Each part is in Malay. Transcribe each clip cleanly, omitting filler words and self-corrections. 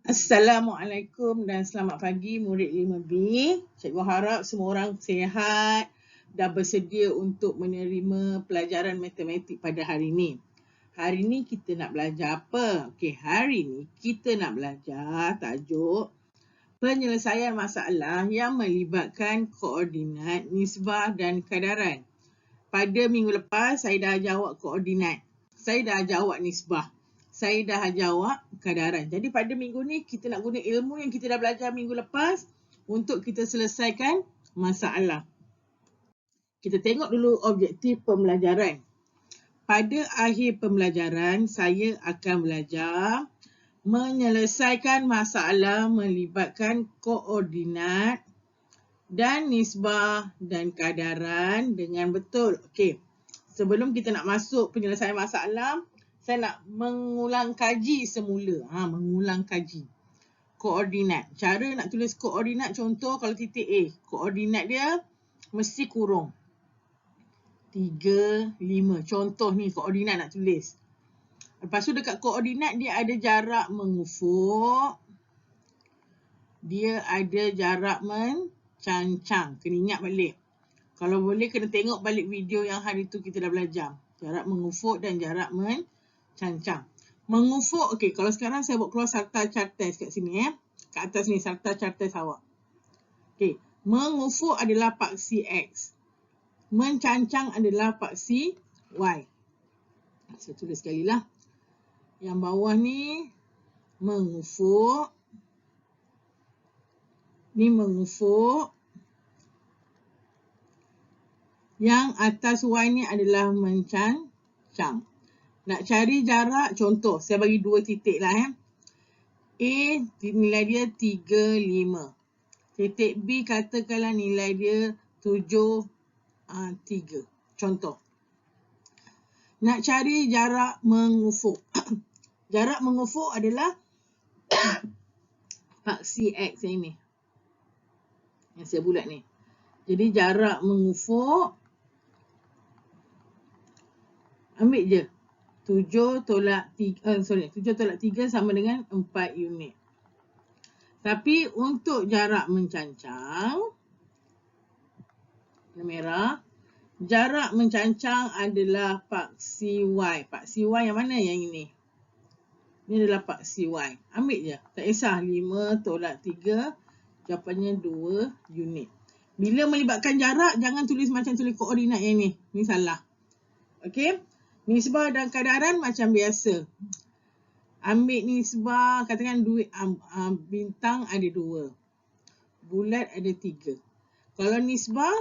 Assalamualaikum dan selamat pagi murid 5B. Cikgu harap semua orang sihat dan bersedia untuk menerima pelajaran matematik pada hari ini. Hari ini kita nak belajar apa? Okey, hari ini kita nak belajar tajuk penyelesaian masalah yang melibatkan koordinat, nisbah dan kadaran. Pada minggu lepas saya dah jawab koordinat. Saya dah jawab nisbah. Saya dah jawab kadaran. Jadi pada minggu ni kita nak guna ilmu yang kita dah belajar minggu lepas untuk kita selesaikan masalah. Kita tengok dulu objektif pembelajaran. Pada akhir pembelajaran saya akan belajar menyelesaikan masalah melibatkan koordinat dan nisbah dan kadaran dengan betul. Okey. Sebelum kita nak masuk penyelesaian masalah, saya nak mengulang kaji semula. Mengulang kaji. Koordinat. Cara nak tulis koordinat, contoh kalau titik A. Koordinat dia mesti kurung 3, 5. Contoh ni koordinat nak tulis. Lepas tu dekat koordinat dia ada jarak mengufuk. Dia ada jarak mencancang. Kena ingat balik. Kalau boleh kena tengok balik video yang hari tu kita dah belajar. Jarak mengufuk dan jarak mencancang. Mengufuk, okey, kalau sekarang saya buat keluar sarta cartes kat sini kat atas ni sarta cartes awak. Okey, mengufuk adalah paksi X. Mencancang adalah paksi Y. Saya tulis sekali lah. Yang bawah ni mengufuk. Ni mengufuk. Yang atas Y ni adalah mencancang. Nak cari jarak, contoh, saya bagi 2 titik lah A, nilai dia 3, 5. Titik B, katakanlah nilai dia 7, 3. Contoh. Nak cari jarak mengufuk. Jarak mengufuk adalah paksi X ini. Yang saya bulat ni. Jadi jarak mengufuk, ambil je. 7 tolak 3 sama dengan 4 unit. Tapi untuk jarak mencancang, merah, jarak mencancang adalah paksi Y. Paksi Y yang mana? Yang ini. Ini adalah paksi Y. Ambil je. Tak kisah. 5 tolak 3. Jawapannya 2 unit. Bila melibatkan jarak, jangan tulis macam tulis koordinat yang ni. Ni salah. Okey. Nisbah dan kadaran macam biasa. Ambil nisbah, katakan duit bintang ada 2. Bulat ada 3. Kalau nisbah,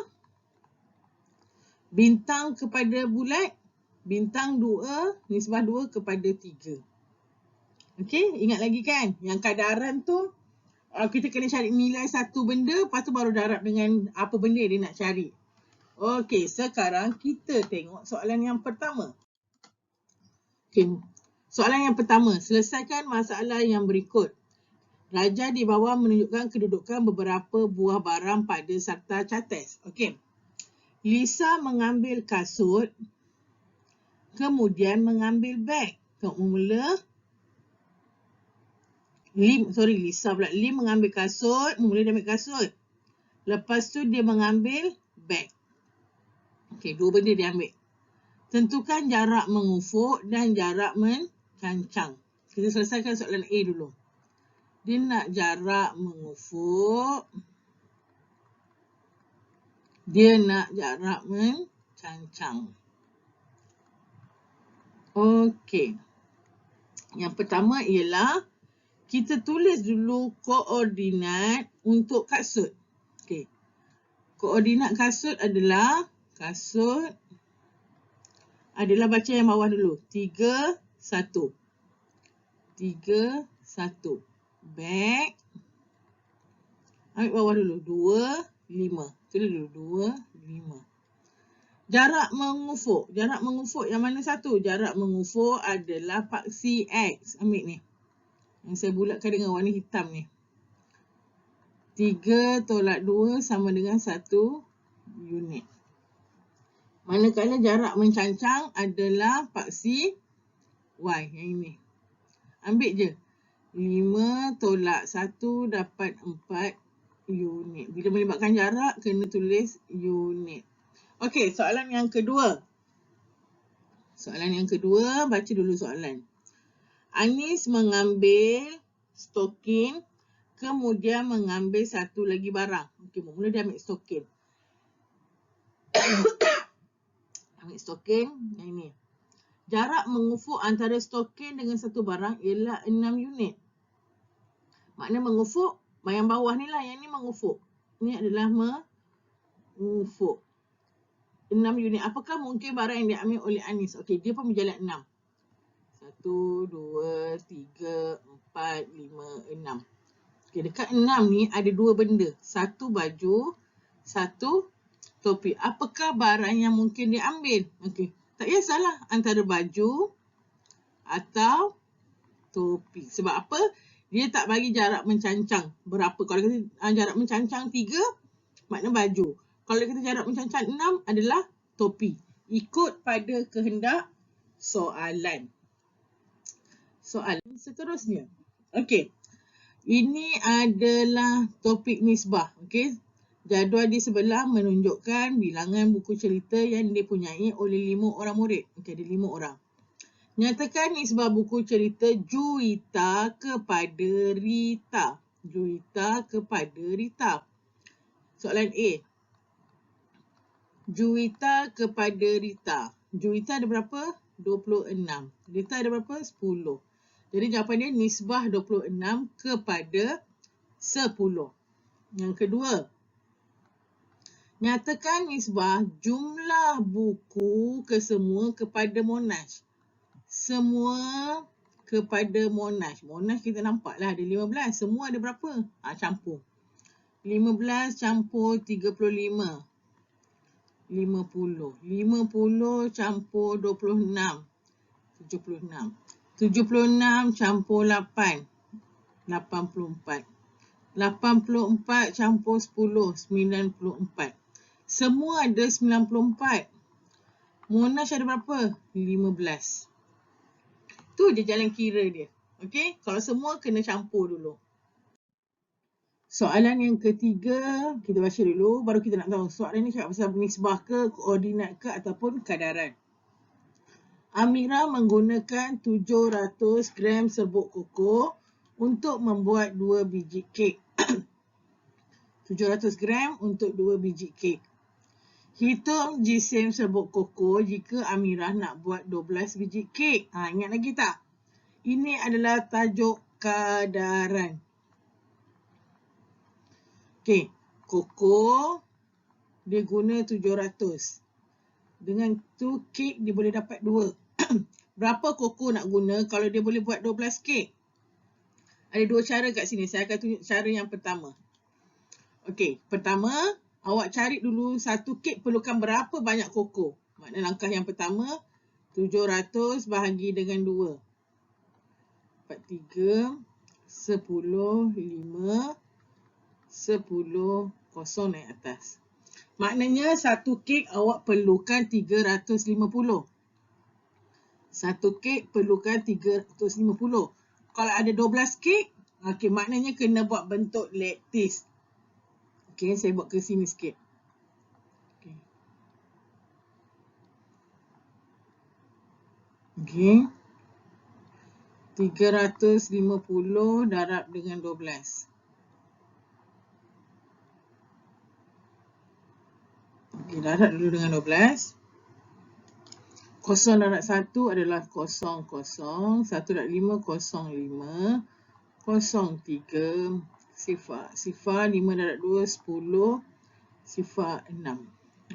bintang kepada bulat, bintang 2, nisbah 2 kepada 3. Okey, ingat lagi kan? Yang kadaran tu, kita kena cari nilai satu benda, lepas tu baru darab dengan apa benda dia nak cari. Okey, sekarang kita tengok soalan yang pertama. Okay. Soalan yang pertama, selesaikan masalah yang berikut. Raja di bawah menunjukkan kedudukan beberapa buah barang pada sarta cartes. Okey. Lisa mengambil kasut, kemudian mengambil beg. Tengok mula. Lisa pula. Lim mengambil kasut, mula dia ambil kasut. Lepas tu dia mengambil beg. Okey, 2 benda dia ambil. Tentukan jarak mengufuk dan jarak mencancang. Kita selesaikan soalan A dulu. Dia nak jarak mengufuk. Dia nak jarak mencancang. Okey. Yang pertama ialah kita tulis dulu koordinat untuk kasut. Okey. Koordinat kasut adalah baca yang bawah dulu. 3, 1. 3, 1. Beg. Ambil bawah dulu. 2, 5. Tulis dulu. 2, 5. Jarak mengufuk. Jarak mengufuk yang mana satu? Jarak mengufuk adalah paksi X. Ambil ni. Yang saya bulatkan dengan warna hitam ni. 3 tolak 2 sama dengan 1 unit. Manakala jarak mencancang adalah paksi Y yang ini. Ambil je. 5 tolak 1 dapat 4 unit. Bila melibatkan jarak, kena tulis unit. Okey, soalan yang kedua. Soalan yang kedua, baca dulu soalan. Anis mengambil stokin, kemudian mengambil satu lagi barang. Okey, mula dia ambil stokin. Ambil stokin, yang ini. Jarak mengufuk antara stokin dengan satu barang ialah 6 unit. Makna mengufuk, yang bawah ni lah, yang ni mengufuk. Ini adalah mengufuk. 6 unit. Apakah mungkin barang yang diambil oleh Anis? Okey, dia pun berjalan 6. 1, 2, 3, 4, 5, 6. Okey, dekat 6 ni ada dua benda. Satu baju, satu topi. Apakah barang yang mungkin dia ambil? Okey, tak kisahlah antara baju atau topi. Sebab apa? Dia tak bagi jarak mencancang berapa. Kalau kita jarak mencancang 3, makna baju. Kalau kita jarak mencancang 6 adalah topi. Ikut pada kehendak soalan. Soalan seterusnya. Okey. Ini adalah topik nisbah. Okey. Jadual di sebelah menunjukkan bilangan buku cerita yang dipunyai oleh 5 orang murid. Okey, ada 5 orang. Nyatakan nisbah buku cerita Juwita kepada Rita. Juwita kepada Rita. Soalan A. Juwita kepada Rita. Juwita ada berapa? 26. Rita ada berapa? 10. Jadi jawapan dia nisbah 26 kepada 10. Yang kedua. Nyatakan nisbah jumlah buku kesemua kepada Monash. Semua kepada Monash. Monash kita nampak lah ada 15. Semua ada berapa? Campur. 15 campur 35. 50. 50 campur 26. 76. 76 campur 8. 84. 84 campur 10. 94. Semua ada 94. Monash ada berapa? 15. Tu je jalan kira dia. Okey? Kalau semua kena campur dulu. Soalan yang ketiga, kita baca dulu baru kita nak tahu soalan ni cakap pasal nisbah ke, koordinat ke ataupun kadaran. Amira menggunakan 700 gram serbuk koko untuk membuat 2 biji kek. 700 gram untuk 2 biji kek. Hitung jisim serbuk koko jika Amira nak buat 12 biji kek. Ingat lagi tak? Ini adalah tajuk kadaran. Okey, koko dia guna 700. Dengan tu kek dia boleh dapat 2. Berapa koko nak guna kalau dia boleh buat 12 kek? Ada 2 cara kat sini. Saya akan tunjuk cara yang pertama. Okey, pertama awak cari dulu satu kek perlukan berapa banyak koko. Makna langkah yang pertama 700 bahagi dengan 2. 43, 10, 5, 10, kosong naik atas. Maknanya satu kek awak perlukan 350. Satu kek perlukan 350. Kalau ada 12 kek, okey, maknanya kena buat bentuk lattice. Okey, saya buat ke sini sikit. Okey. Okey. 350 darab dengan 12. Okey, darab dulu dengan 12. Kosong darab 1 adalah 0, 0. 1 darab 5, 0, 5. 0, 3. Sifar. Sifar 5 darab 2, 10. Sifar 6.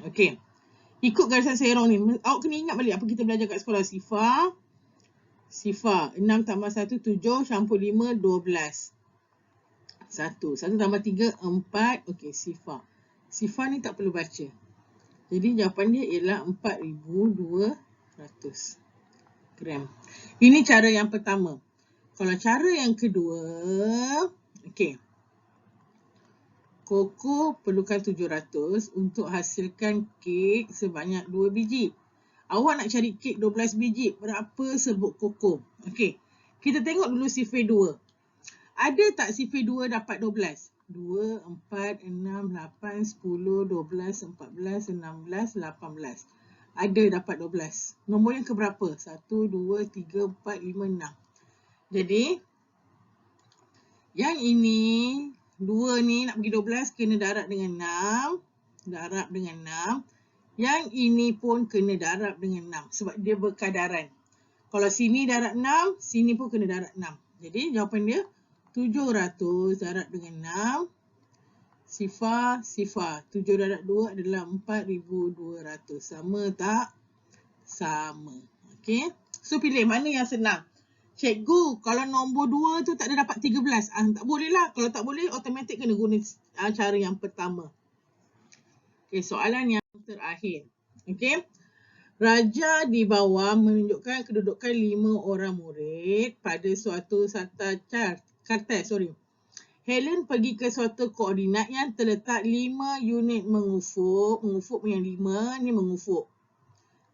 Okey. Ikut garisan serong ni. Awak kena ingat balik apa kita belajar kat sekolah. Sifar. Sifar. 6 tambah 1, 7. Campur 5, 12. 1. 1 tambah 3, 4. Okey, sifar. Sifar ni tak perlu baca. Jadi jawapan dia ialah 4,200 gram. Ini cara yang pertama. Kalau cara yang kedua, okey. Koko perlukan 700 untuk hasilkan kek sebanyak 2 biji. Awak nak cari kek 12 biji, berapa serbuk koko? Okey. Kita tengok dulu sifir 2. Ada tak sifir 2 dapat 12? 2, 4, 6, 8, 10, 12, 14, 16, 18. Ada dapat 12. Nombor yang keberapa? 1, 2, 3, 4, 5, 6. Jadi, yang ini, 2 ni nak bagi 12 kena darab dengan 6. Darab dengan 6. Yang ini pun kena darab dengan 6 sebab dia berkadaran. Kalau sini darab 6, sini pun kena darab 6. Jadi jawapan dia 700 darab dengan 6. Sifar. 7 darab 2 adalah 4200. Sama tak? Sama. Okey. So pilih mana yang senang. Cikgu, kalau nombor 2 tu tak ada dapat 13. Tak boleh lah. Kalau tak boleh, automatik kena guna cara yang pertama. Okey, soalan yang terakhir. Okey. Raja di bawah menunjukkan kedudukan 5 orang murid pada suatu kartes. Helen pergi ke suatu koordinat yang terletak 5 unit mengufuk. Mengufuk yang 5 ni mengufuk.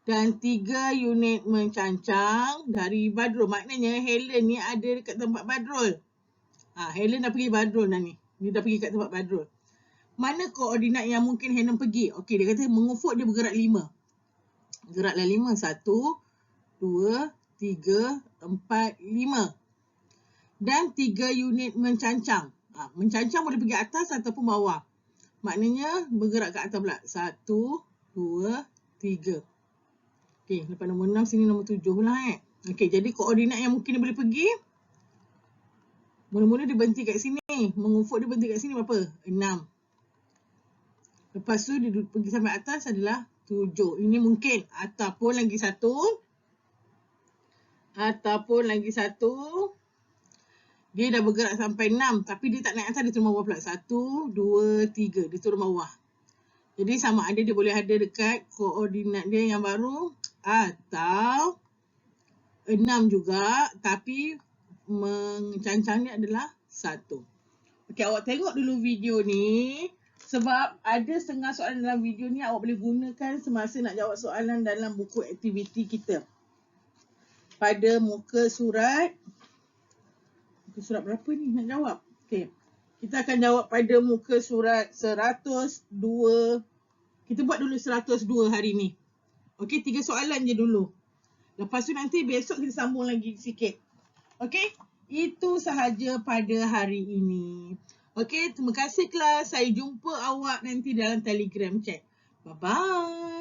Dan 3 unit mencancang dari Badrul. Maknanya Helen ni ada dekat tempat Badrul. Helen dah pergi Badrul dah ni. Dia dah pergi kat tempat Badrul. Mana koordinat yang mungkin Helen pergi? Okey, dia kata mengufuk dia bergerak 5. Geraklah 5. 1, 2, 3, 4, 5. Dan 3 unit mencancang. Mencancang boleh pergi atas ataupun bawah. Maknanya bergerak ke atas pula. 1, 2, 3. Okey, lepas nombor 6, sini nombor 7 lah Okey, jadi koordinat yang mungkin dia boleh pergi. Mula-mula dia berhenti kat sini. Mengufuk dia berhenti kat sini berapa? 6. Lepas tu dia pergi sampai atas adalah 7. Ini mungkin. Ataupun lagi satu. Dia dah bergerak sampai 6. Tapi dia tak naik atas, dia turun bawah pula. 1, 2, 3. Dia turun bawah. Jadi sama ada dia boleh ada dekat koordinat dia yang baru. Atau 6 juga. Tapi mencancang dia adalah 1. Okey, awak tengok dulu video ni. Sebab ada setengah soalan dalam video ni awak boleh gunakan semasa nak jawab soalan dalam buku aktiviti kita. Pada muka surat berapa ni nak jawab? Okey. Kita akan jawab pada muka surat 102. Kita buat dulu 102 hari ni. Okey, 3 soalan je dulu. Lepas tu nanti besok kita sambung lagi sikit. Okey? Itu sahaja pada hari ini. Okey, terima kasih kelas. Saya jumpa awak nanti dalam Telegram chat. Bye-bye.